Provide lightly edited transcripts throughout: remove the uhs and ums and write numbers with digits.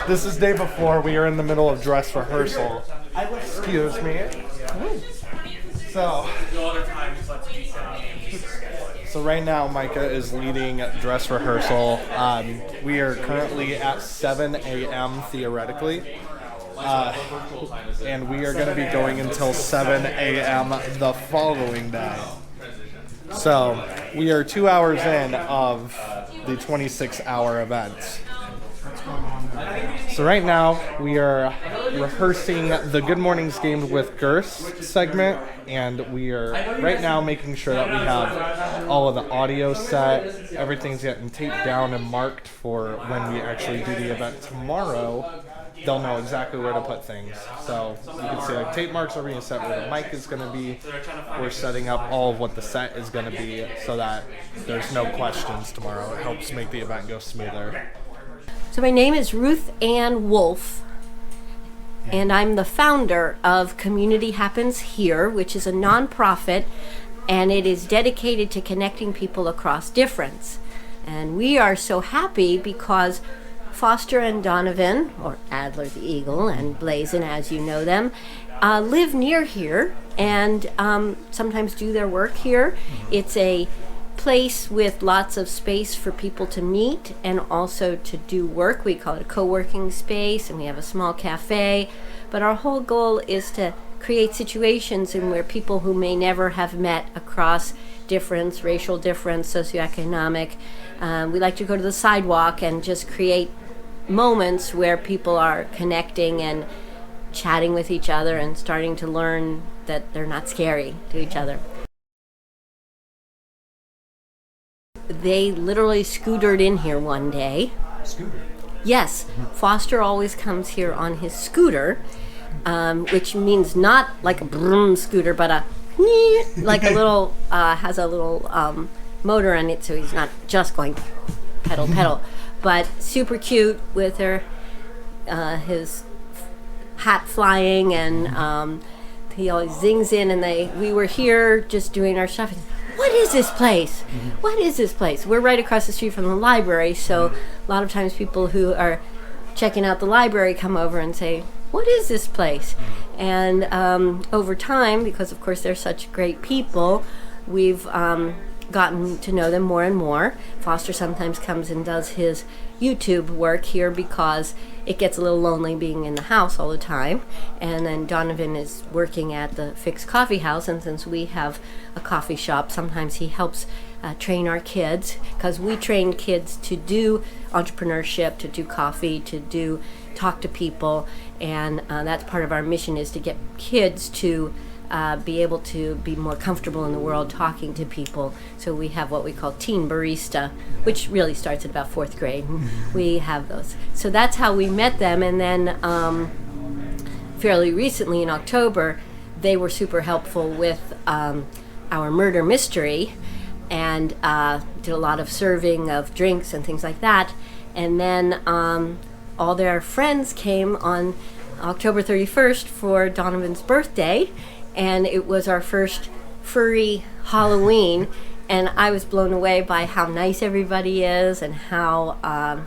This is day before. We are in the middle of dress rehearsal. Excuse me. So right now Micah is leading dress rehearsal. We are currently at 7 a.m. theoretically. And we are going to be going until 7 a.m. the following day. So we are 2 hours in of the 26-hour event. So right now we are rehearsing the Good Mornings Games with Girth segment, and we are right now making sure that we have all of the audio set. Everything's getting taped down and marked for when we actually do the event tomorrow. They'll know exactly where to put things. So you can see like tape marks are being set where the mic is going to be. We're setting up all of what the set is going to be so that there's no questions tomorrow. It helps make the event go smoother. So my name is Ruth Ann Wolf, and I'm the founder of Community Happens Here, which is a nonprofit, and it is dedicated to connecting people across difference. And we are so happy because Foster and Donovan, or Adler the Eagle, and Blazin, as you know them, live near here and sometimes do their work here. It's a place with lots of space for people to meet and also to do work. We call it a co-working space, and we have a small cafe. But our whole goal is to create situations in where people who may never have met across difference, racial difference, socioeconomic, we like to go to the sidewalk and just create moments where people are connecting and chatting with each other and starting to learn that they're not scary to each other. They literally scootered in here one day. Scooter? Yes. Foster always comes here on his scooter, which means not like a broom scooter, but a like a little, has a little motor on it, so he's not just going pedal, pedal. But super cute with his hat flying, and he always zings in, and we were here just doing our stuff. What is this place? What is this place? We're right across the street from the library, so a lot of times people who are checking out the library come over and say, what is this place? And over time, because of course they're such great people, we've gotten to know them more and more. Foster sometimes comes and does his YouTube work here because it gets a little lonely being in the house all the time. And then Donovan is working at the Fixed Coffee House, and since we have a coffee shop, sometimes he helps train our kids, because we train kids to do entrepreneurship, to do coffee, to talk to people, and that's part of our mission, is to get kids to be able to be more comfortable in the world talking to people. So we have what we call Teen Barista, which really starts at about 4th grade. We have those. So that's how we met them. And then fairly recently in October, they were super helpful with our murder mystery, and did a lot of serving of drinks and things like that. And then all their friends came on October 31st for Donovan's birthday, and it was our first furry Halloween, and I was blown away by how nice everybody is and how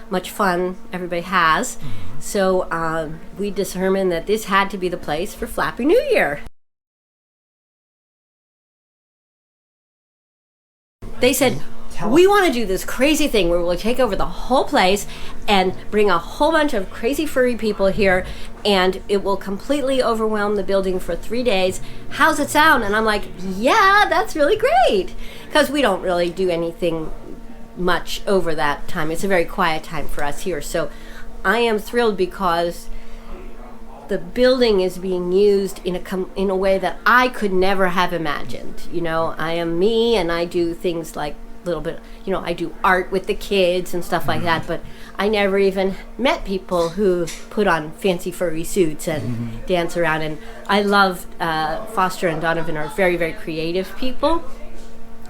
much fun everybody has. So we determined that this had to be the place for Flappy New Year. They said, we want to do this crazy thing where we'll take over the whole place and bring a whole bunch of crazy furry people here, and it will completely overwhelm the building for 3 days. How's it sound? And I'm like, yeah, that's really great, because we don't really do anything much over that time. It's a very quiet time for us here. So I am thrilled because the building is being used in a way that I could never have imagined. You know, I am me, and I do things like little bit, you know, I do art with the kids and stuff like that, but I never even met people who put on fancy furry suits and dance around. And I love Foster and Donovan are very, very creative people,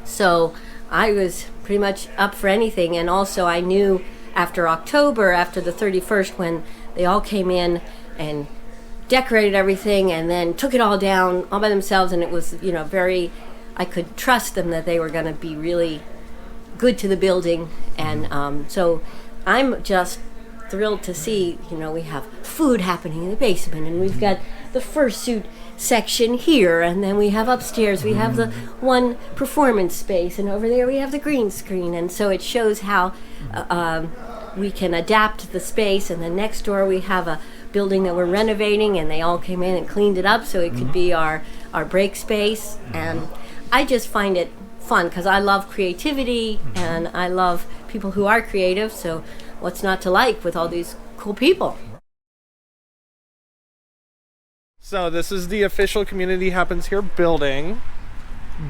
so I was pretty much up for anything. And also I knew after October, after the 31st, when they all came in and decorated everything and then took it all down all by themselves, and it was, very, I could trust them that they were going to be really good to the building. And so I'm just thrilled to see, we have food happening in the basement, and we've got the fursuit section here, and then we have upstairs, we have the one performance space, and over there we have the green screen. And so it shows how we can adapt the space. And then next door we have a building that we're renovating, and they all came in and cleaned it up so it could be our break space. And I just find it fun because I love creativity and I love people who are creative, so what's not to like with all these cool people? So this is the official Community Happens Here building.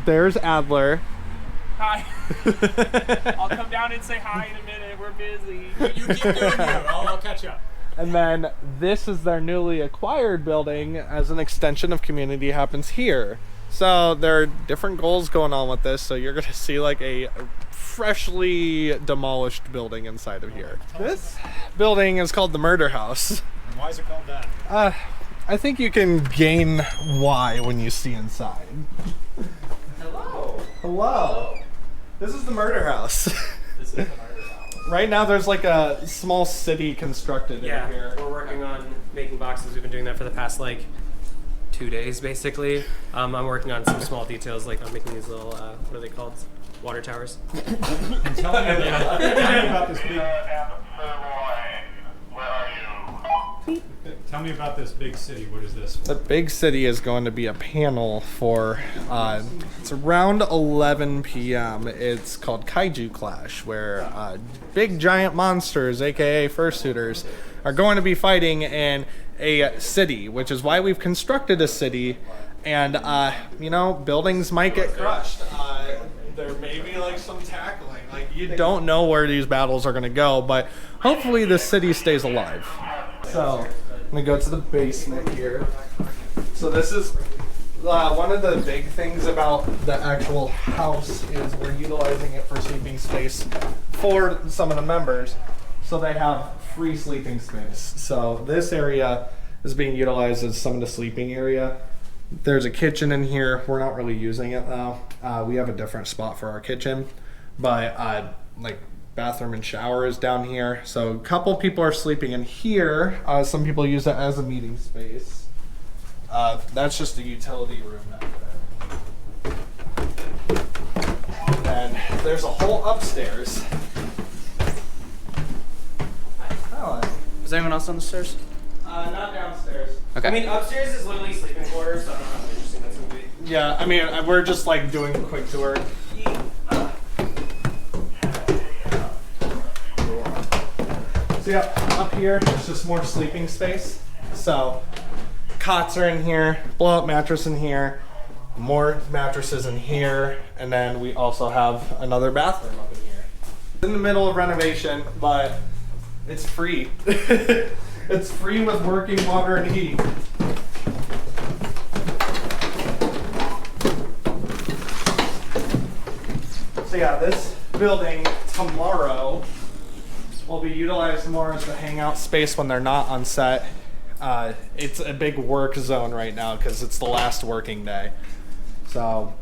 There's Adler. Hi. I'll come down and say hi in a minute. We're busy. You keep doing you. I'll catch up. And then this is their newly acquired building as an extension of Community Happens Here. So there are different goals going on with this. So you're going to see like a freshly demolished building inside of here. This building is called the Murder House. And why is it called that? I think you can gain why when you see inside. Hello. Hello. This is the Murder House. This is the murder house. Right now there's like a small city constructed in here. We're working on making boxes. We've been doing that for the past 2 days, basically. I'm working on some small details, like I'm making these little, what are they called? Water towers. Tell me about this big. Tell me about this big city. What is this? The big city is going to be a panel for, it's around 11 p.m. It's called Hydroclash, where big giant monsters, aka fursuiters, are going to be fighting in a city, which is why we've constructed a city. And, buildings might get crushed. There may be some tackling. You don't know where these battles are going to go, but hopefully the city stays alive. So I'm gonna go to the basement here. So this is one of the big things about the actual house is we're utilizing it for sleeping space for some of the members, so they have free sleeping space. So this area is being utilized as some of the sleeping area. There's a kitchen in here. We're not really using it though. We have a different spot for our kitchen, but bathroom and shower is down here. So a couple people are sleeping in here. Some people use it as a meeting space. That's just a utility room back there. And there's a whole upstairs. Is anyone else on the stairs? Not downstairs. Okay. I mean, upstairs is literally sleeping quarters, so I don't know how interesting that's going to be. Yeah, I mean, we're just doing a quick tour. So yeah, up here, there's just more sleeping space. So cots are in here, blow up mattress in here, more mattresses in here, and then we also have another bathroom up in here. In the middle of renovation, but it's free. It's free with working water and heat. So yeah, this building tomorrow will be utilized more as the hangout space when they're not on set. It's a big work zone right now because it's the last working day. So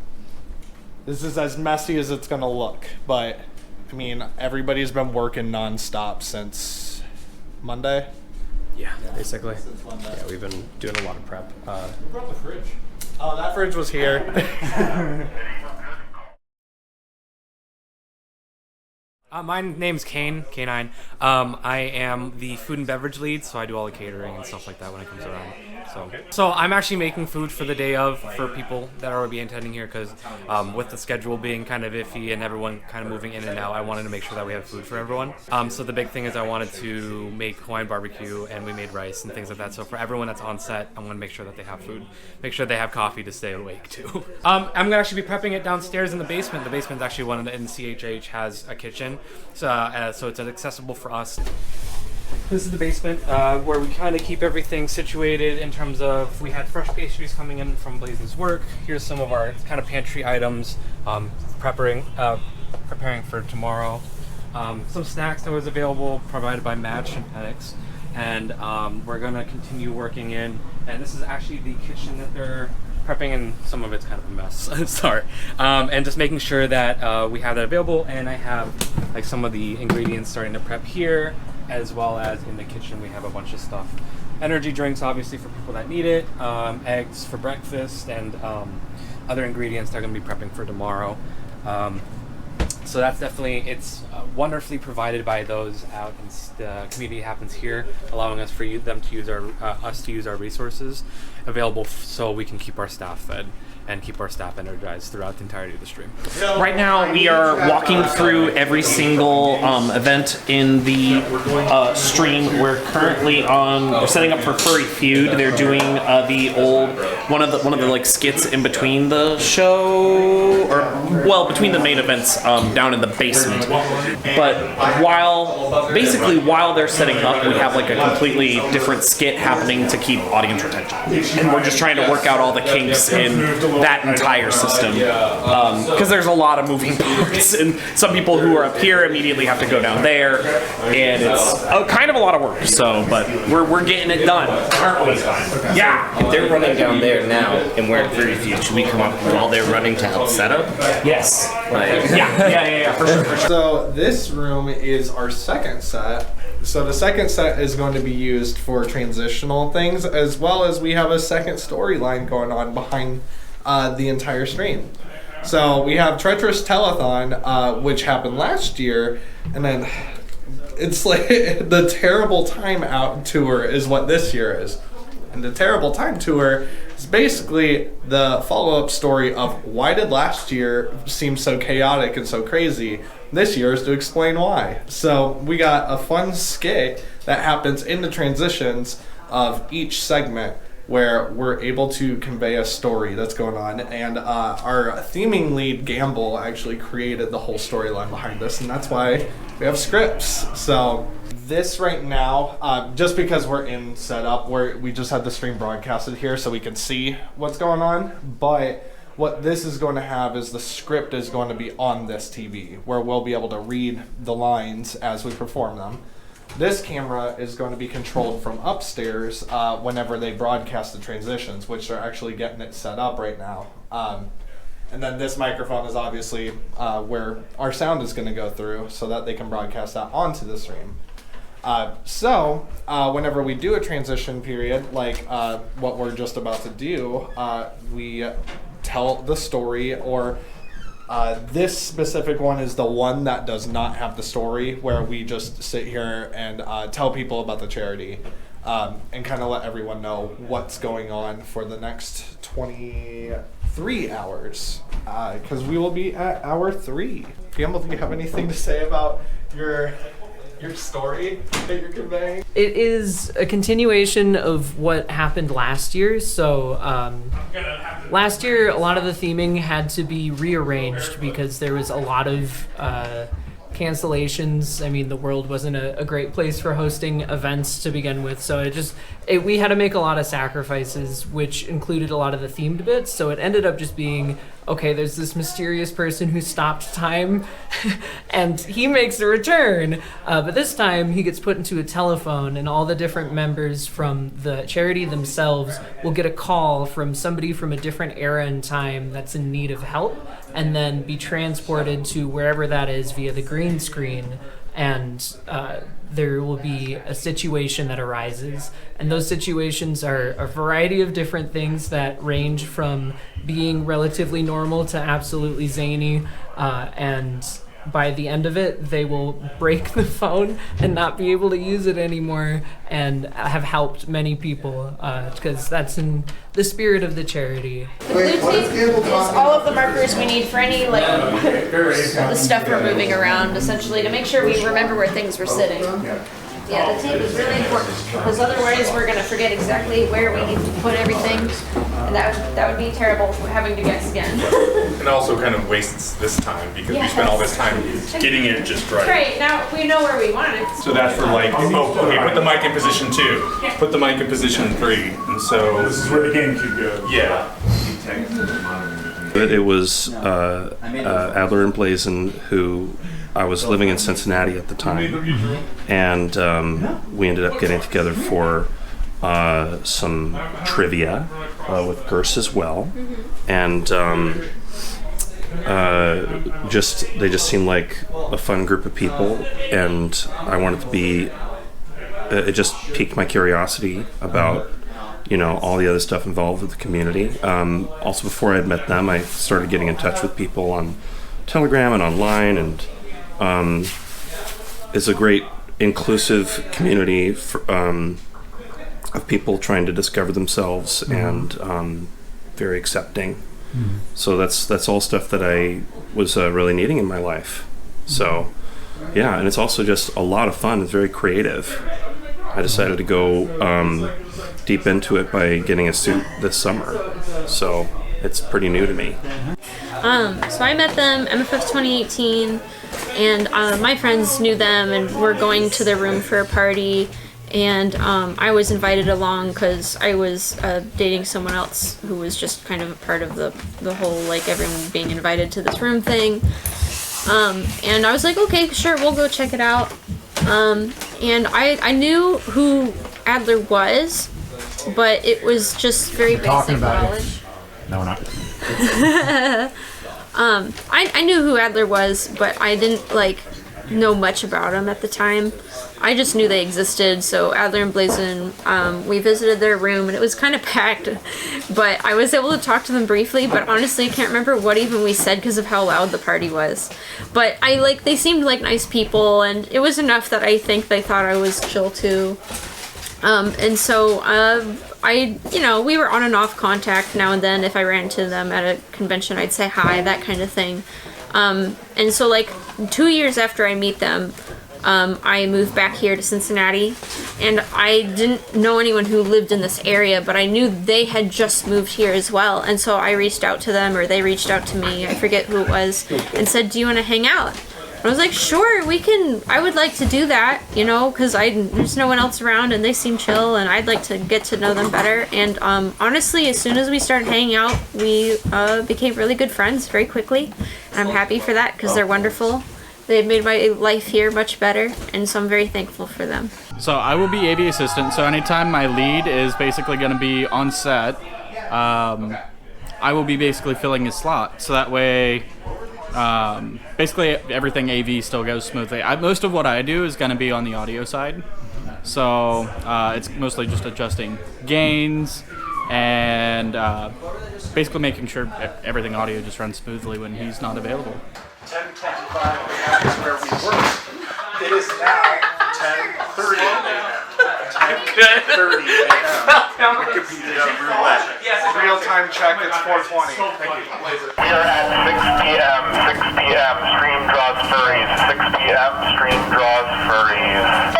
this is as messy as it's gonna look, but I mean, everybody's been working nonstop since Monday. Yeah, basically. Since Monday. Yeah, we've been doing a lot of prep. Who brought the fridge? Oh, that fridge was here. My name's K9. I am the food and beverage lead, so I do all the catering and stuff like that when it comes around. So I'm actually making food for the day of for people that are be attending here because with the schedule being kind of iffy and everyone kind of moving in and out, I wanted to make sure that we have food for everyone. So the big thing is I wanted to make Hawaiian barbecue, and we made rice and things like that. So for everyone that's on set, I want to make sure that they have food, make sure they have coffee to stay awake too. I'm gonna actually be prepping it downstairs in the basement. The basement's actually one of the, in CHH has a kitchen, so it's accessible for us. This is the basement where we kind of keep everything situated in terms of we had fresh pastries coming in from Blazing's work. Here's some of our kind of pantry items, preparing for tomorrow. Some snacks that was available provided by Match and Penix. and we're gonna continue working in. And this is actually the kitchen that they're prepping, and some of it's kind of a mess. Sorry. And just making sure that we have that available. And I have like some of the ingredients starting to prep here, as well as in the kitchen we have a bunch of stuff. Energy drinks, obviously, for people that need it. Eggs for breakfast, and other ingredients they're going to be prepping for tomorrow. So that's definitely, it's wonderfully provided by those out in the community happens here, allowing us them to use us to use our resources available so we can keep our staff fed and keep our staff energized throughout the entirety of the stream. Right now, we are walking through every single event in the stream. We're currently we're setting up for Furry Feud. They're doing the old one of the like skits in between the show, or between the main events down in the basement. But while they're setting up, we have like a completely different skit happening to keep audience retention, and we're just trying to work out all the kinks in that entire system, because there's a lot of moving parts, and some people who are up here immediately have to go down there, and it's kind of a lot of work. So, but we're getting it done, aren't we? Yeah. If they're running down there now, and we're at Furry Feud, should we come up while they're running to help set up? Yes. Yeah, for sure. So this room is our second set. So the second set is going to be used for transitional things, as well as we have a second storyline going on behind the entire stream. So we have Treacherous Telethon, which happened last year, and then it's like the Terrible Time Out tour is what this year is. And the Terrible Time tour is basically the follow-up story of why did last year seem so chaotic and so crazy. This year is to explain why. So we got a fun skit that happens in the transitions of each segment, where we're able to convey a story that's going on, and our theming lead, Gamble, actually created the whole storyline behind this, and that's why we have scripts. So this right now, just because we're in setup, we just had the stream broadcasted here so we can see what's going on, but what this is going to have is the script is going to be on this TV, where we'll be able to read the lines as we perform them. This camera is going to be controlled from upstairs whenever they broadcast the transitions, which they're actually getting it set up right now. And then this microphone is obviously where our sound is going to go through so that they can broadcast that onto the stream. So whenever we do a transition period, like what we're just about to do, we tell the story, or this specific one is the one that does not have the story, where we just sit here and tell people about the charity and kind of let everyone know what's going on for the next 23 hours, because we will be at hour 3. Gamble, do you have anything to say about your story that you're conveying? It is a continuation of what happened last year. So last year, a lot of the theming had to be rearranged because there was a lot of cancellations. I mean, the world wasn't a great place for hosting events to begin with. So we had to make a lot of sacrifices, which included a lot of the themed bits. So it ended up just being, okay, there's this mysterious person who stopped time and he makes a return. But this time he gets put into a telephone, and all the different members from the charity themselves will get a call from somebody from a different era in time that's in need of help, and then be transported to wherever that is via the green screen. And there will be a situation that arises, and those situations are a variety of different things that range from being relatively normal to absolutely zany, and by the end of it they will break the phone and not be able to use it anymore, and have helped many people, because that's in the spirit of the charity. The blue tape is all of the markers we need for any the stuff we're moving around, essentially, to make sure we remember where things were sitting. Yeah, the tape is really important, because otherwise we're going to forget exactly where we need to put everything, and that would be terrible having to guess again. And also kind of wastes this time, because we spent all this time getting it just right. Right, now we know where we want it. So that's for like, okay, put the mic in position 2, put the mic in position 3, and so... This is where the GameCube goes. Yeah. It was Adler and Blazin who I was living in Cincinnati at the time, and we ended up getting together for some trivia with Gerse as well, and they just seemed like a fun group of people, and I wanted to be. It just piqued my curiosity about, all the other stuff involved with the community. Also, before I had met them, I started getting in touch with people on Telegram and online, and it's a great inclusive community for, of people trying to discover themselves and very accepting. So that's all stuff that I was really needing in my life. So yeah, and it's also just a lot of fun. It's very creative. I decided to go deep into it by getting a suit this summer. So it's pretty new to me. So I met them MFF 2018, and my friends knew them and were going to their room for a party, and I was invited along because I was dating someone else who was just kind of a part of the whole, like, everyone being invited to this room thing. And I was like, okay, sure, we'll go check it out. And I knew who Adler was, but it was just very basic knowledge. No, we're not. I knew who Adler was, but I didn't know much about him at the time. I just knew they existed. So Adler and Blazin, we visited their room, and it was kind of packed, but I was able to talk to them briefly. But honestly, I can't remember what even we said because of how loud the party was. But they seemed like nice people, and it was enough that I think they thought I was chill too. And so we were on and off contact now and then. If I ran into them at a convention, I'd say hi, that kind of thing. And so 2 years after I meet them, I moved back here to Cincinnati, and I didn't know anyone who lived in this area, but I knew they had just moved here as well. And so I reached out to them, or they reached out to me, I forget who it was, and said, do you want to hang out? I was like, sure, I would like to do that, because there's no one else around, and they seem chill, and I'd like to get to know them better. And honestly, as soon as we started hanging out, we became really good friends very quickly. And I'm happy for that, because they're wonderful. They've made my life here much better, and so I'm very thankful for them. So I will be AV assistant, so anytime my lead is basically going to be on set, I will be basically filling his slot, so that way basically everything AV still goes smoothly. Most of what I do is going to be on the audio side, so it's mostly just adjusting gains and basically making sure everything audio just runs smoothly when he's not available. 10:25 is where we were. It is now 10:30 a.m. 10:30 a.m. Wikipedia roulette. Real-time check, it's 4:20. Thank you. We are at 6 p.m. 6 p.m. Stream draws furries. 6 p.m. Stream draws furries.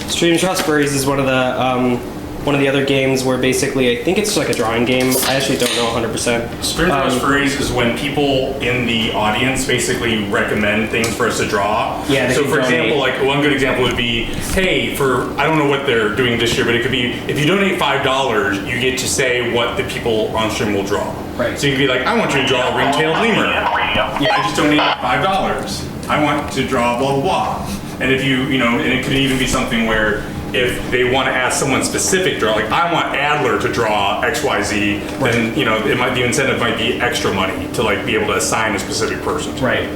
Stream Draws Furries is one of the other games where basically I think it's like a drawing game. I actually don't know 100%. Stream Draws Furries is when people in the audience basically recommend things for us to draw. Yeah. So for example, one good example would be, hey, I don't know what they're doing this year, but it could be if you donate $5, you get to say what the people on stream will draw. Right. So you can be like, I want you to draw a ring-tailed lemur. Yeah, I just donated $5. I want to draw blah blah blah. And if and it could even be something where if they want to ask someone specific draw, like I want Adler to draw XYZ, then the incentive might be extra money to be able to assign a specific person. Right.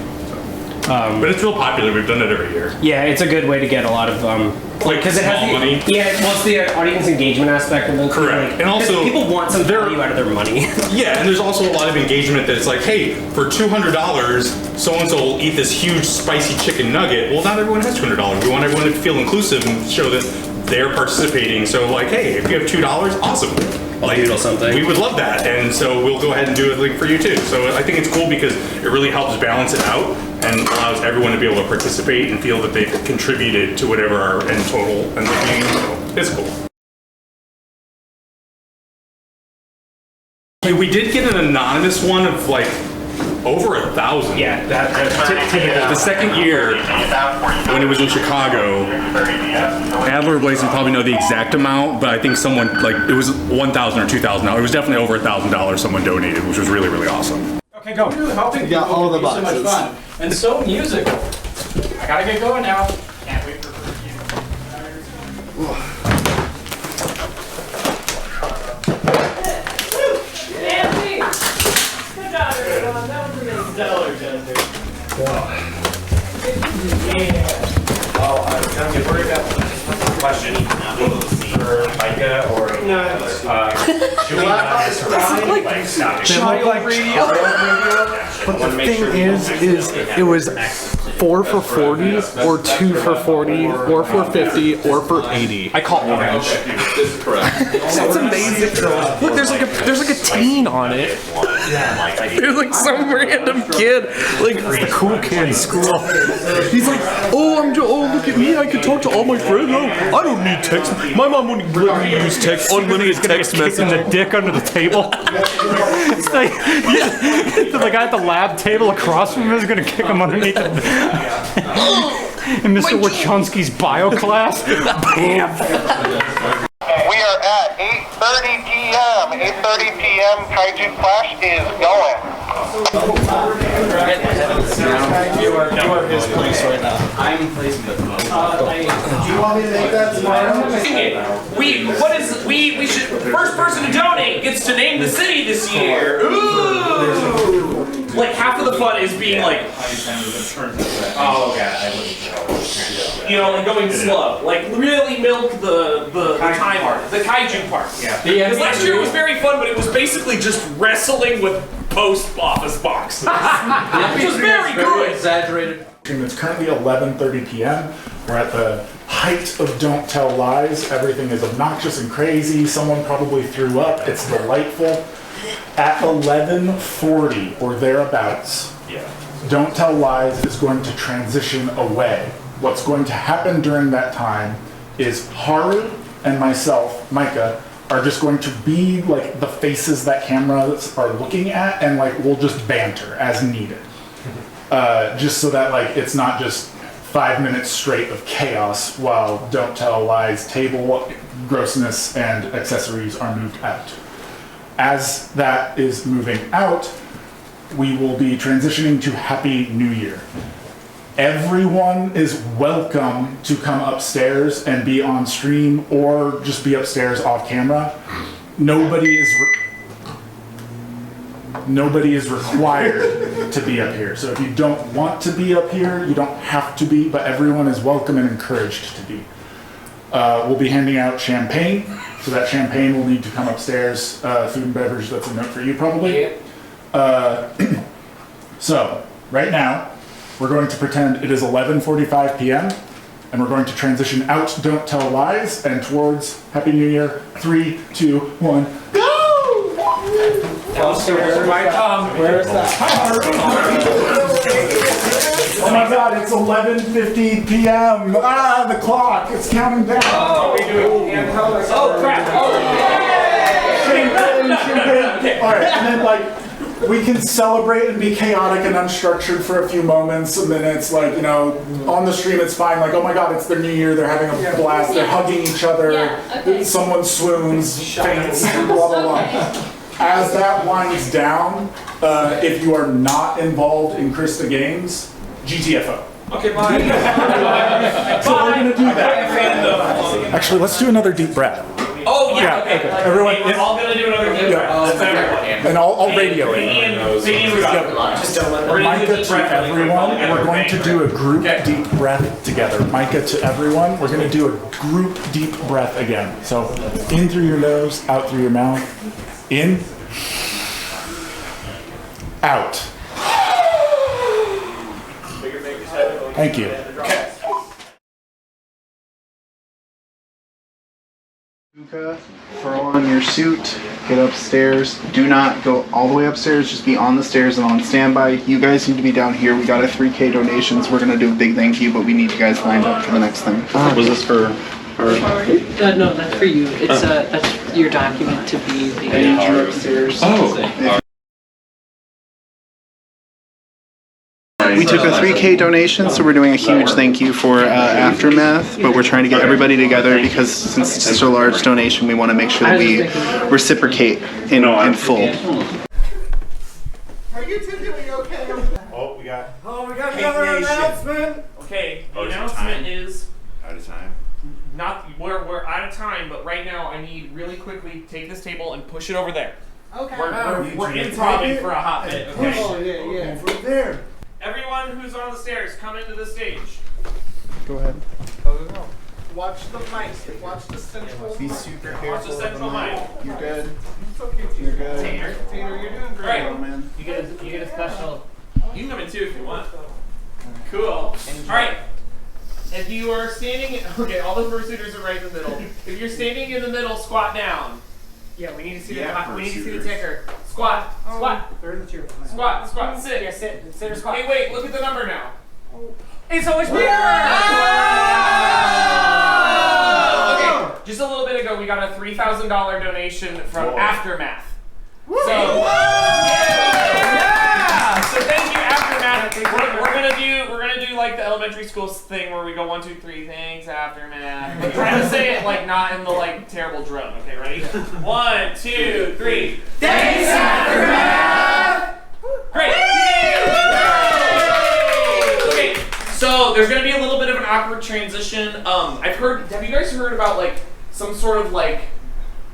But it's real popular. We've done it every year. Yeah, it's a good way to get a lot of because it has money. Yeah, well, it's the audience engagement aspect of it. Correct. And also people want some value out of their money. Yeah, and there's also a lot of engagement that it's like, hey, for $200, so and so will eat this huge spicy chicken nugget. Well, not everyone has $200. We want everyone to feel inclusive and show that they're participating. So hey, if you have $2, awesome. Doodle something. We would love that, and so we'll go ahead and do it for you too. So I think it's cool because it really helps balance it out and allows everyone to be able to participate and feel that they've contributed to whatever our end total ends up being. So it's cool. We did get an anonymous one of over 1,000. Yeah, the second year when it was in Chicago, Adler and Blazin probably know the exact amount, but I think someone it was $1,000 or $2,000. It was definitely over $1,000 someone donated, which was really, really awesome. Okay. Okay, go. You got all the boxes. So much fun. And so musical. I gotta get going now. Can't wait for Nancy! Good job, everyone. That was amazing. Stellar, Chester. Oh, I'm going to worry about the question for Micah or should we not just like stop Child radio. But the thing is it was 4 for 40, or 2 for 40, or for 50, or for 80. I call orange. This is correct. That's amazing. Look, there's like a teen on it. There's like some random kid, like the cool kid in school. He's like, oh look at me, I can talk to all my friends. I don't need text. My mom wouldn't let me use text. Unlimited text message. The dick under the table. It's like the guy at the lab table across from him is gonna kick him underneath it. In Mr. Wachowski's bio class. Bam. We are at 8:30 p.m. 8:30 p.m. Hydroclash is going. You are his place right now. I'm placing the Do you want me to make that tomorrow? We should, first person to donate gets to name the city this year. Ooh! Like half of the fun is being like, oh okay, you know, like going slow, like really milk the time part, the kaiju part. Yeah. Because last year it was very fun, but it was basically just wrestling with post office box. It was very good. Exaggerated. It's currently 11:30 p.m. We're at the height of Don't Tell Lies. Everything is obnoxious and crazy. Someone probably threw up. It's delightful. At 11:40 or thereabouts, Don't Tell Lies is going to transition away. What's going to happen during that time is Haru and myself, Micah, are just going to be like the faces that cameras are looking at, and like we'll just banter as needed. Just so that like it's not just 5 minutes straight of chaos while Don't Tell Lies table grossness and accessories are moved out. As that is moving out, we will be transitioning to Happy New Year. Everyone is welcome to come upstairs and be on stream or just be upstairs off camera. Nobody is required to be up here. So if you don't want to be up here, you don't have to be, but everyone is welcome and encouraged to be. We'll be handing out champagne, so that champagne will need to come upstairs. Food and beverage, that's a note for you probably. So, right now, we're going to pretend it is 11:45 p.m. and we're going to transition out Don't Tell Lies and towards Happy New Year. 3, 2, 1, go! Where's that? Oh my god, it's 11:50 p.m. Ah, the clock, it's counting down. Oh crap! Champagne. Alright, and then like, we can celebrate and be chaotic and unstructured for a few moments, and then it's like, you know, on the stream it's fine, like, oh my god, it's their new year, they're having a blast, they're hugging each other, someone swoons, faints, blah blah blah. As that winds down, if you are not involved in Krista Games, GTFO. Okay, bye. So we're gonna do that. Actually, let's do another deep breath. Oh yeah. Okay. Everyone, we're all gonna do another deep breath. And I'll radio it. Micah to everyone, we're going to do a group deep breath together. Micah to everyone, we're going to do a group deep breath again. So in through your nose, out through your mouth. In, out. Thank you. Throw on your suit, get upstairs. Do not go all the way upstairs, just be on the stairs and on standby. You guys need to be down here. We got a 3K donations. We're gonna do a big thank you, but we need you guys lined up for the next thing. Was this for her? No, that's for you. It's that's your document to be the upstairs. Oh. We took a 3K donation, so we're doing a huge thank you for Aftermath, but we're trying to get everybody together because since it's such a large donation, we want to make sure that we reciprocate in full. Are you two doing okay? Oh, we got. another announcement. Okay, the announcement is out of time. We're out of time, but right now I need really quickly take this table and push it over there. Okay. We're improvising for a hot minute. Okay. Oh yeah. Over there. Everyone who's on the stairs, come into the stage. Go ahead. Go. Watch the mic. Watch the central. Be super careful. Watch the central mic. You're good. It's okay, You're good. Tater, you're doing great. Right. Oh, man. You get a special. You can come in too if you want. Cool. All right. If you are standing, okay, all the fursuiters are right in the middle. If you're standing in the middle, squat down. Yeah, we need to see the ticker. Squat. They're in the chair. Squat. Sit. Yeah, sit or squat. Hey, wait. Look at the number now. It's always bigger. Okay. Just a little bit ago, we got a $3,000 donation from Aftermath. So, yeah. So thank you, Aftermath. We're gonna do like the elementary school thing where we go 1, 2, 3 things Aftermath. We're trying to say it like not in the like terrible drone. Okay, ready? 1, 2, 3. Thanks, Aftermath. Great. Okay. So there's gonna be a little bit of an awkward transition. Have you guys heard about like some sort of like?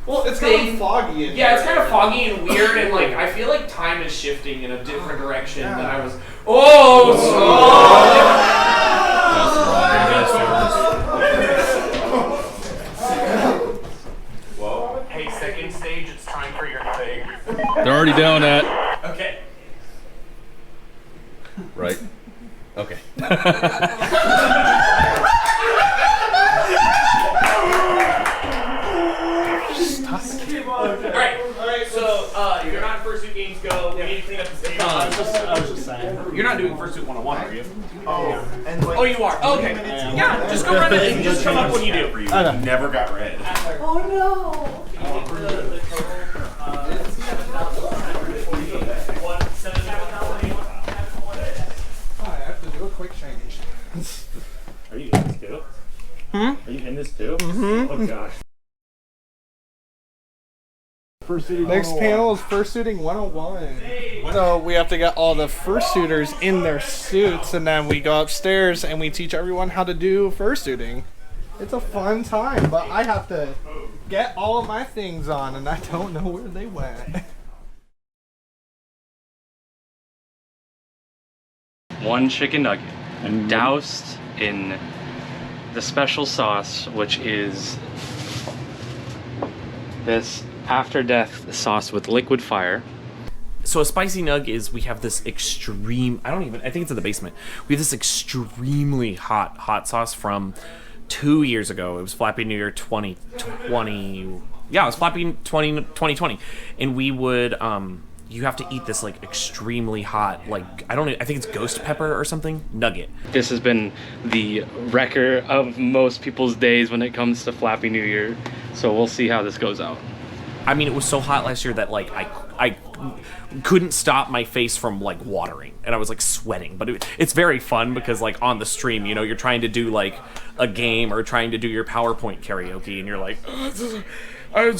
Well, it's kind of foggy. Yeah, it's kind of foggy and weird, and like I feel like time is shifting in a different direction than I was. Oh! Whoa! Hey, second stage, it's time for your thing. They're already doing that. Okay. Right. Okay. Alright, so you're not in Fursuit Games Go. We need to clean up the stage. I was just saying. You're not doing Fursuit 101, are you? Oh, Oh, you are? Okay. Yeah, just go run it and just come up when you do. For you. Never got red. Oh no. I have to do a quick change. Are you in this too? Are you in this too? Oh gosh. Next panel is Fursuiting 101. So we have to get all the fursuiters in their suits, and then we go upstairs and we teach everyone how to do fursuiting. It's a fun time, but I have to get all of my things on, and I don't know where they went. One chicken nugget doused in the special sauce, which is this after death sauce with liquid fire. So a spicy nug is we have this extreme, I think it's in the basement. We have this extremely hot sauce from 2 years ago. It was Flappy New Year 2020. Yeah, it was Flappy 2020. And we would, you have to eat this like extremely hot, like, I think it's ghost pepper or something, nugget. This has been the wrecker of most people's days when it comes to Flappy New Year. So we'll see how this goes out. I mean, it was so hot last year that like I couldn't stop my face from like watering, and I was like sweating. But it's very fun because like on the stream, you know, you're trying to do like a game or trying to do your PowerPoint karaoke, and you're like, I'm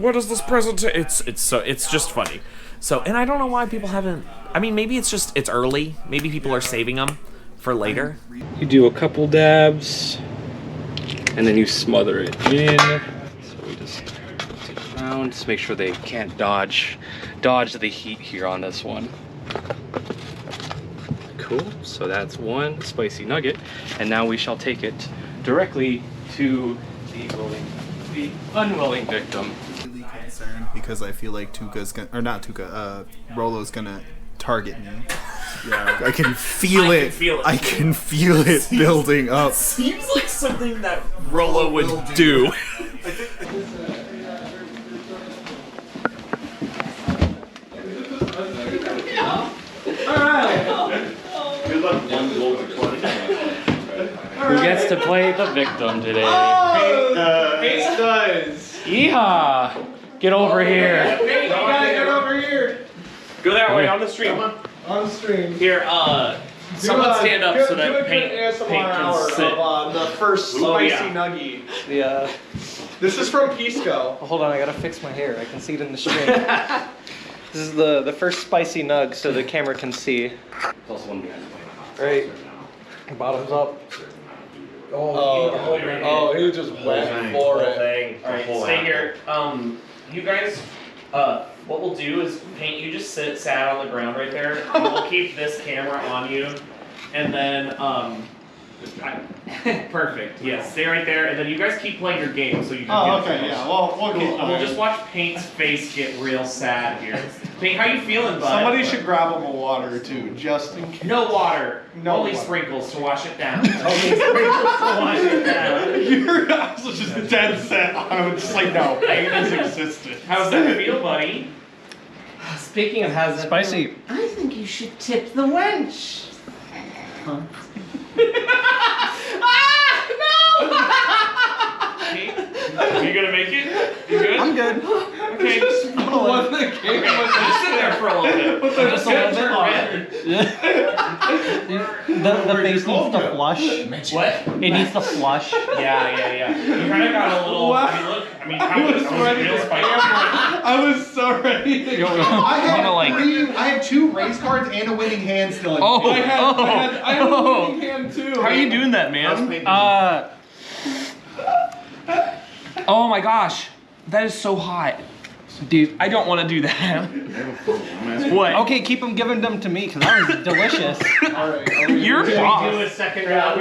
what is this presentation? It's just funny. So, and I don't know why people haven't. I mean, maybe it's early. Maybe people are saving them for later. You do a couple dabs, and then you smother it in. So we just take it around, just make sure they can't dodge the heat here on this one. Cool, so that's one spicy nugget, and now we shall take it directly to the unwilling victim. Really concerned because I feel like Rolo's gonna target me. Yeah, I can feel it. I can feel it building up. Seems like something that Rolo would do. Who gets to play the victim today? Pace does. Yeehaw! Get over here. Hey, you gotta get over here. Go that way on the stream. On the stream. Here, someone stand up so that Paint can sit. The first spicy nuggie. Yeah. This is from Pisco. Hold on, I gotta fix my hair. I can see it in the stream. This is the first spicy nug, so the camera can see. Right. Bottoms up. Oh, he just went for it. All right, stay here. You guys, what we'll do is paint. You just sat on the ground right there. And we'll keep this camera on you, and then perfect. Yes, stay right there, and then you guys keep playing your game so you can. Oh, get okay, finished. yeah. Well, we'll keep We'll just watch Paint's face get real sad here. Paint, how you feeling, bud? Somebody should grab him a water too, just in case. No water. No Only water. sprinkles to wash it down. Only sprinkles to wash it down. You're also just dead set on him, just like, no, pain has existed. How's that feel, buddy? Speaking of how's that Spicy. I think you should tip the wench. Huh? You gonna make it? You good? I'm good. Okay. Just What the game? Just sit there for a little bit. Just a little bit longer. The face needs to flush. What? It needs to flush. Yeah. You kind of got a little. I mean, how was real spicy? I was so ready to go. I had 2 race cards and a winning hand still in Oh, I had a winning hand too. How are you doing that, man? Oh my gosh, that is so hot. Dude, I don't want to do that. What? Okay, keep them giving them to me because that was delicious. You're boss. Do a second round.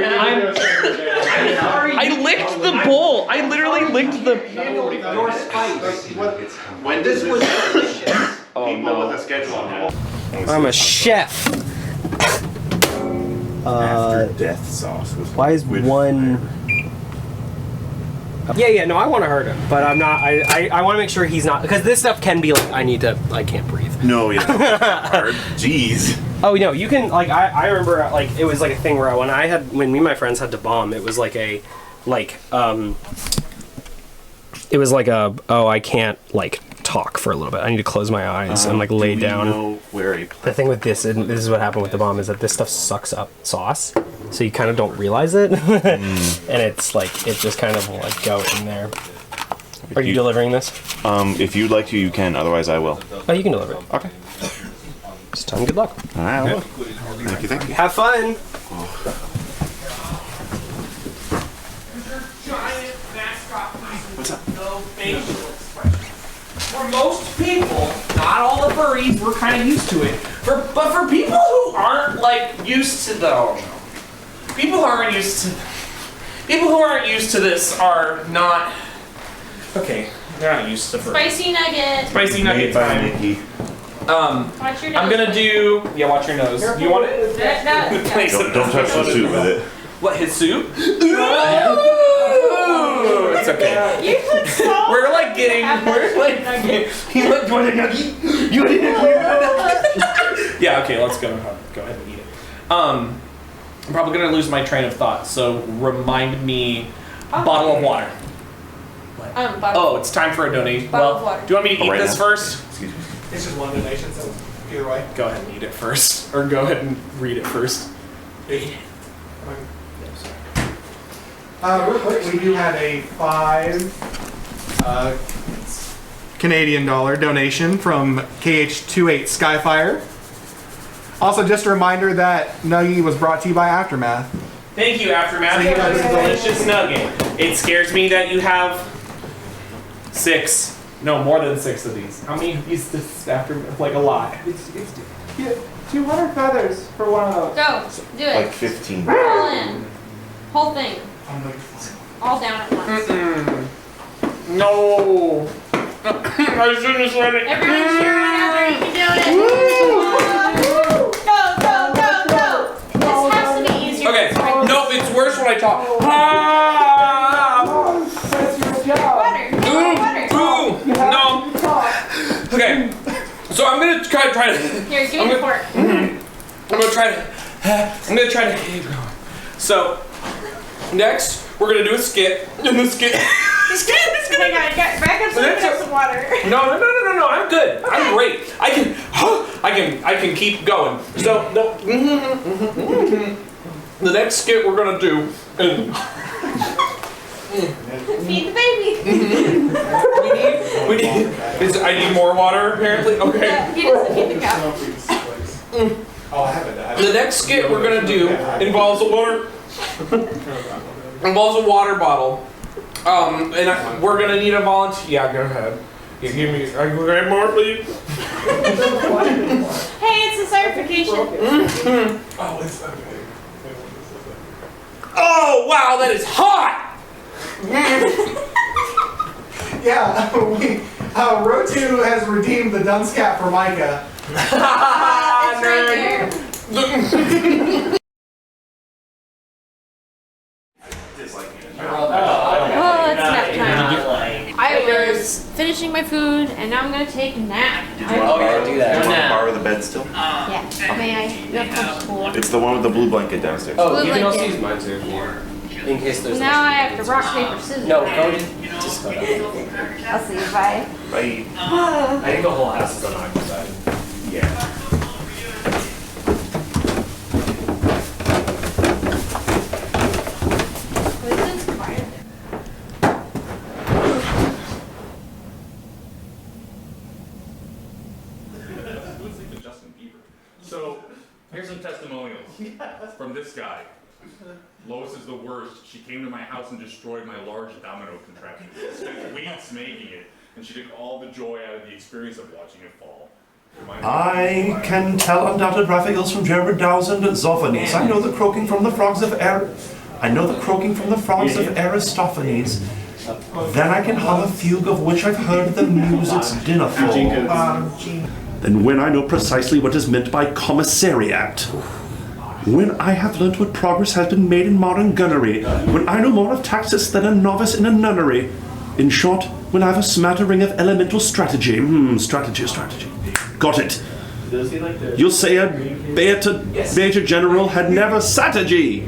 I licked the bowl. I literally licked the. Your spice. When this was delicious, people with a schedule on that. I'm a chef. After death sauce. Why is one? Yeah, no, I want to hurt him, but I'm not. I want to make sure he's not, because this stuff can be like, I can't breathe. No, yeah. Hard. Jeez. Oh no, you can like. I remember like it was like a thing where when me and my friends had to bomb, it was like it was like I can't like talk for a little bit. I need to close my eyes and like lay down. The thing with this, and this is what happened with the bomb, is that this stuff sucks up sauce, so you kind of don't realize it, and it's like it just kind of will like go in there. Are you delivering this? If you'd like to, you can. Otherwise, I will. Oh, you can deliver it. Okay. Just tell me good luck. All right, I will. Thank you. Have fun. What's up? No facial expression. For most people, not all the furries, we're kind of used to it. But for people who aren't like used to people who aren't used to this are not. Okay, they're not used to furries. Spicy nugget. Spicy nugget time. Watch your nose. I'm gonna do. Yeah, watch your nose. You want it? No. Don't touch the soup with it. What, his soup? It's okay. You put salt. We're like getting. We're like. You want a nugget? You want a nugget? Yeah. Okay. Let's go. Go ahead and eat it. I'm probably gonna lose my train of thought. So remind me. Bottle of water. Oh, it's time for a donation. Bottle of water. Do you want me to eat this first? Excuse me. It's just one donation, so either way. Go ahead and eat it first, or go ahead and read it first. Real quick, we do have a $5 Canadian donation from KH28 Skyfire. Also, just a reminder that Nuggy was brought to you by Aftermath. Thank you, Aftermath, for this delicious nugget. It scares me that you have 6, no, more than 6 of these. How many of these does Aftermath? Like a lot. Yeah, 200 feathers for one of those. Go. Do it. Like 15. All in. Whole thing. All down at once. No. I shouldn't have said it. Everyone cheer whenever you can do it. Go. This has to be easier. Okay. Nope, it's worse when I talk. Water. No. Okay. So I'm gonna try to. Here, give me the fork. I'm gonna try to keep going. So next we're gonna do a skit. And the skit. Hang on, back up so we can have some water. No. I'm good. I'm great. I can keep going. So the next skit we're gonna do. Feed the baby. We need. I need more water apparently. Okay. Yeah, he doesn't feed the cow. The next skit we're gonna do involves a water bottle. We're gonna need a volunteer. Yeah, go ahead. You give me. Are you grab more, please? Hey, it's a certification. Oh, it's okay. Oh wow, that is hot. Yeah, Rotu has redeemed the dunce cap for Micah. It's right there. Oh, it's nap time. I was finishing my food and now I'm gonna take a nap. Do you want to borrow the bed still? Yeah. May I? You have comfortable. It's the one with the blue blanket downstairs. Oh, you can also use mine too. In case there's. Now I have to rock, paper, scissors. No, go just go. I'll see you. Bye. Bye. I think the whole house is unoccupied. Yeah. So, here's some testimonials from this guy. Lois is the worst. She came to my house and destroyed my large domino contraption. She spent weeks making it, and she took all the joy out of the experience of watching it fall. I can tell undoubted graphicals from Jared Dowsand and Zophanies. I know the croaking from the frogs of Aristophanes. Then I can hum a fugue of which I've heard the music's dinnerful. Then when I know precisely what is meant by commissariat. When I have learnt what progress has been made in modern gunnery. When I know more of tactics than a novice in a nunnery. In short, when I have a smattering of elemental strategy. Strategy. Got it. You'll say a Major General had never strategy.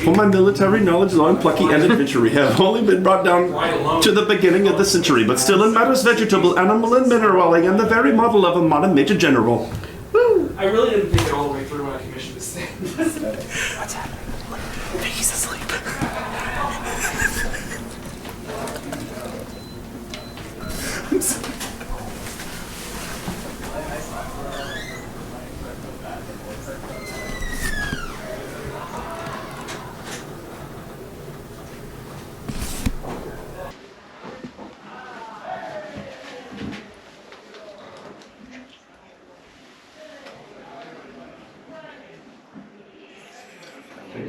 For my military knowledge, long, plucky, and adventure have only been brought down to the beginning of the century, but still in matters vegetable, animal, and mineral, I am the very model of a modern Major General. Woo! I really didn't think it all the way through when I commissioned this thing. What's happening? He's asleep. I'm sorry.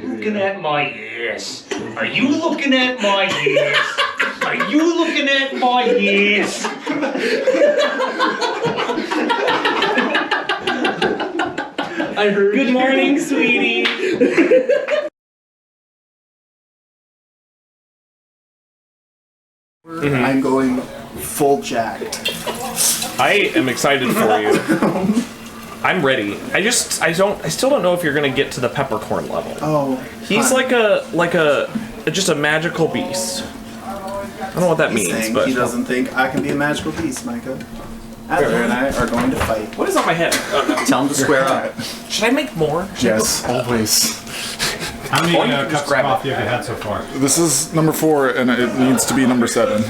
Looking at my ass. Are you looking at my ass? Are you looking at my ass? I heard. Good morning, sweetie. I'm going full jacked. I am excited for you. I'm ready. I still don't know if you're gonna get to the peppercorn level. Oh. He's like just a magical beast. I don't know what that means, but he doesn't think I can be a magical beast, Micah. Adler and I are going to fight. What is on my head? Oh, no. Tell him to square up. Should I make more? Yes, always. How many cups of coffee have you had so far? This is number 4, and it needs to be number 7.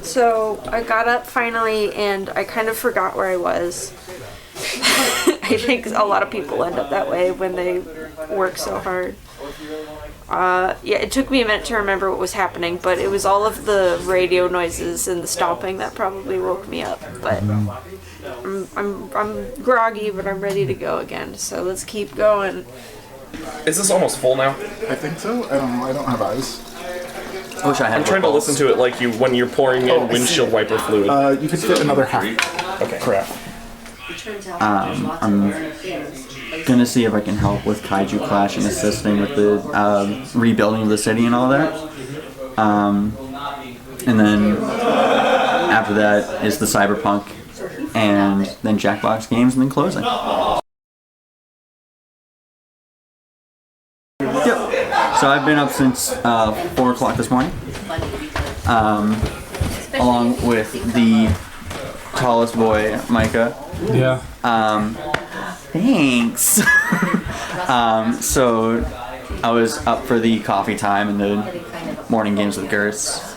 So I got up finally and I kind of forgot where I was. I think a lot of people end up that way when they work so hard. Yeah, it took me a minute to remember what was happening, but it was all of the radio noises and the stomping that probably woke me up. But I'm groggy, but I'm ready to go again. So let's keep going. Is this almost full now? I think so. I don't know. I don't have eyes. I wish I had. I'm trying to listen to it like you when you're pouring in windshield wiper fluid. You could fit another half. Okay. Crap. I'm gonna see if I can help with Hydroclash and assisting with the rebuilding of the city and all that. And then after that is the Cyberpunk, and then Jackbox Games, and then closing. Yep. So I've been up since 4 o'clock this morning, along with the tallest boy, Micah. Yeah. Thanks. So I was up for the coffee time and the morning games with Gertz.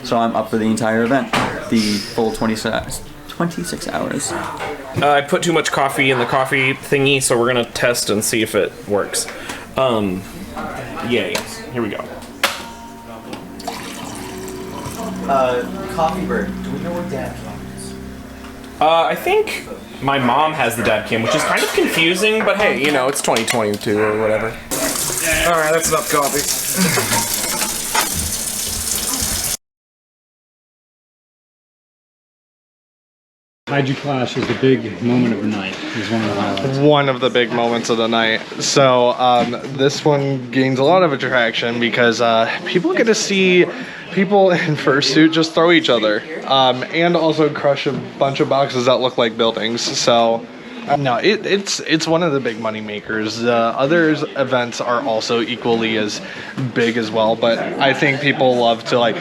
So I'm up for the entire event, the full 26 hours. I put too much coffee in the coffee thingy, so we're gonna test and see if it works. Yay. Here we go. Coffee bird. Do we know what dad cam is? I think my mom has the dad cam, which is kind of confusing, but hey, you know, it's 2022 or whatever. Alright, that's enough coffee. Hydroclash is the big moment of the night. Is one of the highlights. One of the big moments of the night. So this one gains a lot of attraction because people get to see people in fursuit just throw each other and also crush a bunch of boxes that look like buildings. So no, it's one of the big money makers. Other events are also equally as big as well, but I think people love to like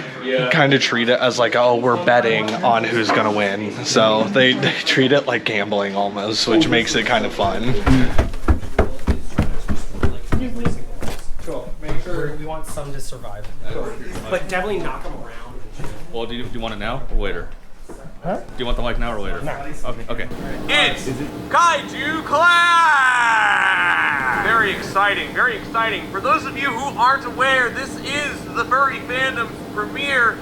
kind of treat it as like, oh, we're betting on who's gonna win. So they treat it like gambling almost, which makes it kind of fun. Cool. Make sure we want some to survive, but definitely knock them around. Well, do you want it now or later? Huh? Do you want the mic now or later? No. Okay. It's Hydroclash! Very exciting, very exciting. For those of you who aren't aware, this is the Furry Fandom's premier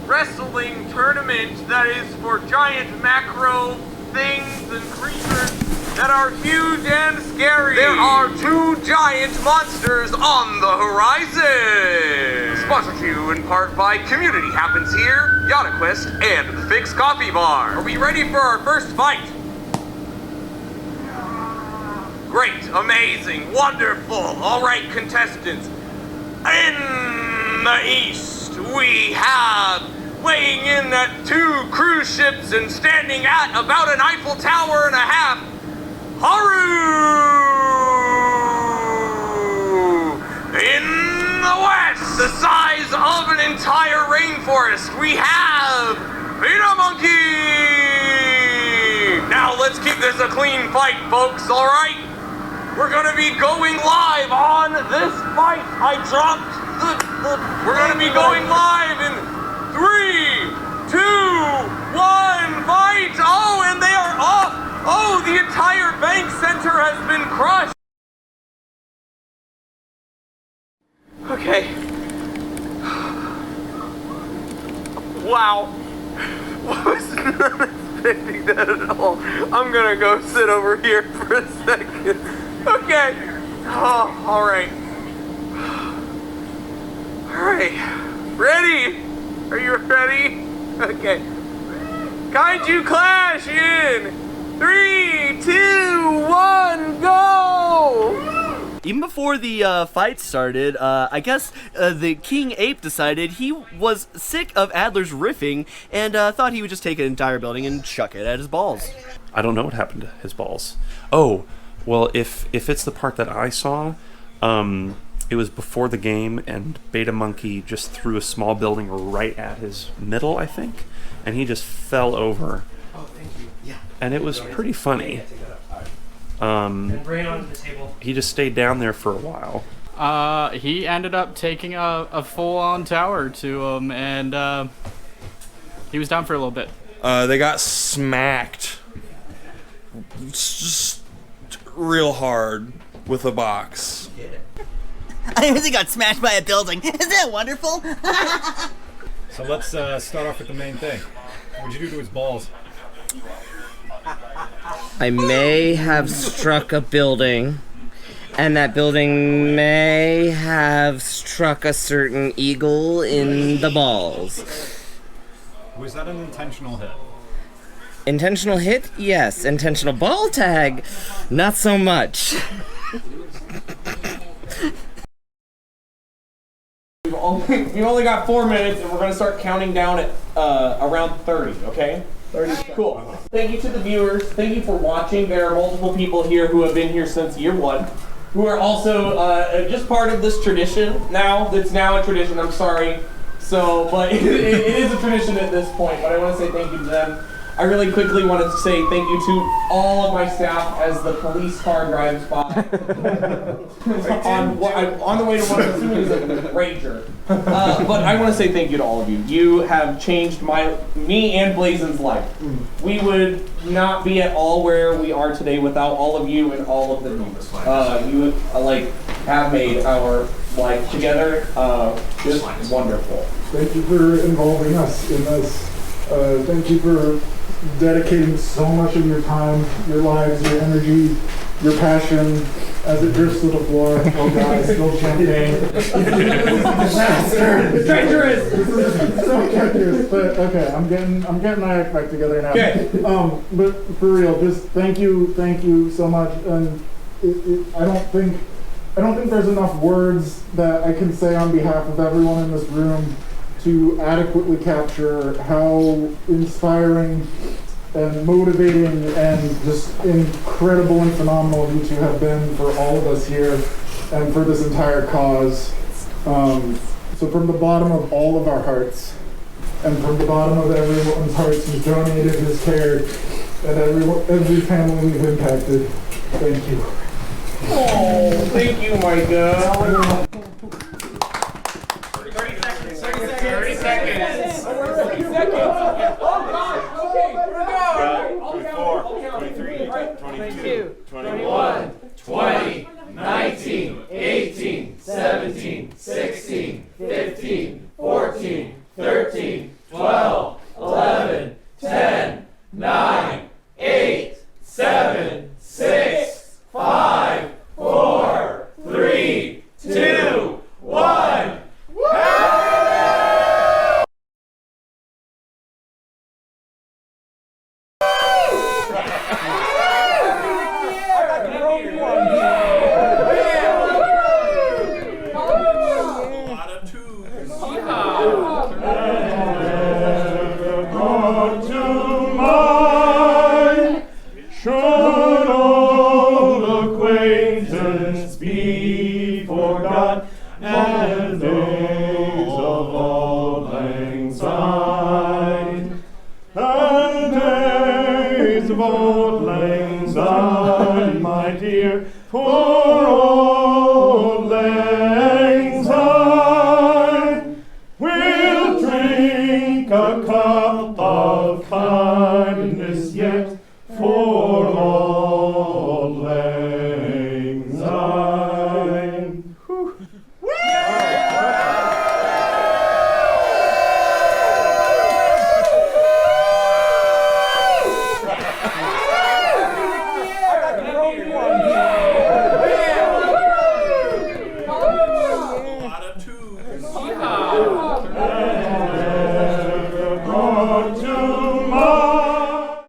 wrestling tournament that is for giant macro things and creatures that are huge and scary. There are 2 giant monsters on the horizon. Sponsored to you in part by Community Happens Here, Yada Quest, and the Fix Coffee Bar. Are we ready for our first fight? Great, amazing, wonderful. All right, contestants. In the east, we have weighing in at 2 cruise ships and standing at about an Eiffel Tower and a half, Haru! In the west, the size of an entire rainforest, we have Beta Monkey! Now let's keep this a clean fight, folks, alright? We're gonna be going live on this fight. I dropped we're gonna be going live in 3, 2, 1, fight! Oh, and they are off! Oh, the entire bank center has been crushed! Okay. Wow. I was not expecting that at all. I'm gonna go sit over here for a second. Okay. Oh, alright. Alright. Ready? Are you ready? Okay. Kaiju Clash in 3, 2, 1, go! Even before the fight started, I guess the King Ape decided he was sick of Adler's riffing and thought he would just take an entire building and chuck it at his balls. I don't know what happened to his balls. Oh, well, if it's the part that I saw, it was before the game, and Beta Monkey just threw a small building right at his middle, I think, and he just fell over. Oh, thank you. Yeah. And it was pretty funny. Bring it onto the table. He just stayed down there for a while. He ended up taking a full-on tower to him, and he was down for a little bit. They got smacked just real hard with a box. I really got smashed by a building. Isn't that wonderful? So let's start off with the main thing. What'd you do to his balls? I may have struck a building, and that building may have struck a certain eagle in the balls. Was that an intentional hit? Intentional hit? Yes. Intentional ball tag? Not so much. We've only got 4 minutes, and we're going to start counting down at around 30, okay? 30. Cool. Thank you to the viewers. Thank you for watching. There are multiple people here who have been here since year 1, who are also just part of this tradition now. It's now a tradition, I'm sorry. So, but it is a tradition at this point, but I want to say thank you to them. I really quickly want to say thank you to all of my staff as the police car drives by. on the way to what I'm assuming is a Ranger. But I want to say thank you to all of you. You have changed me and Blazon's life. We would not be at all where we are today without all of you and all of the news. You have made our life together just wonderful. Thank you for involving us in this. Thank you for dedicating so much of your time, your lives, your energy, your passion as it drifts to the floor. Oh God, it's still champagne. Disaster! It's treacherous! So treacherous, but okay, I'm getting my act back together now. Okay. But for real, just thank you so much. And I don't think there's enough words that I can say on behalf of everyone in this room to adequately capture how inspiring and motivating and just incredible and phenomenal you two have been for all of us here and for this entire cause. So from the bottom of all of our hearts and from the bottom of everyone's hearts who's donated his care and every family we've impacted, thank you. Oh, thank you, Micah. 30 seconds. Oh, God. Okay, here we go. 24, 23, 22, 21, 20, 19, 18, 17, 16, 15, 14, 13, 12, 11, 10, 9, 8, 7, 6, 5, 4, 3, 2, 1. For all